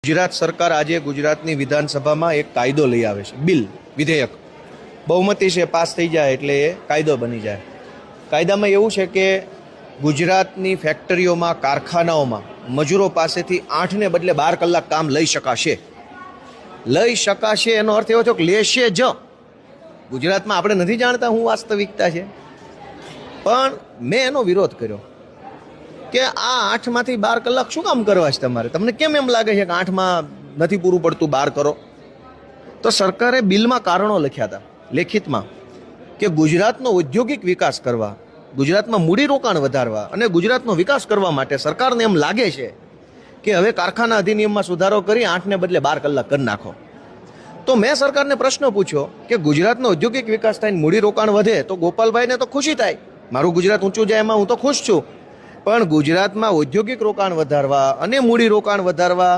ગુજરાત સરકાર આજે ગુજરાતની વિધાનસભામાં એક કાયદો લઈ આવે છે, બિલ વિધેયક બહુમતી છે, પાસ થઈ જાય એટલે એ કાયદો બની જાય. કાયદામાં એવું છે કે ગુજરાતની ફેક્ટરીઓમાં, કારખાનાઓમાં મજૂરો પાસેથી 8ને બદલે 12 કલાક કામ લઈ શકાશે. એનો અર્થ એવો થયો કે લેશે જ. ગુજરાતમાં આપણે નથી જાણતા શું વાસ્તવિકતા છે, પણ મેં એનો વિરોધ કર્યો કે આ 8માંથી 12 કલાક શું કામ કરવા છે તમારે? તમને કેમ એમ લાગે છે કે 8માં નથી પૂરું પડતું, 12 કરો? તો સરકારે બિલમાં કારણો લખ્યા હતા લેખિતમાં કે ગુજરાતનો ઔદ્યોગિક વિકાસ કરવા, ગુજરાતમાં મૂડીરોકાણ વધારવા અને ગુજરાતનો વિકાસ કરવા માટે સરકારને એમ લાગે છે કે હવે કારખાના અધિનિયમમાં સુધારો કરી 8ને બદલે 12 કલાક કરી નાખો. તો મેં સરકારને પ્રશ્ન પૂછ્યો કે ગુજરાતનો ઔદ્યોગિક વિકાસ થાય, મૂડીરોકાણ વધે તો ગોપાલભાઈને તો ખુશી થાય, મારું ગુજરાત ઊંચું જાય એમાં હું તો ખુશ છું. પણ ગુજરાતમાં ઔદ્યોગિક રોકાણ વધારવા અને મૂડીરોકાણ વધારવા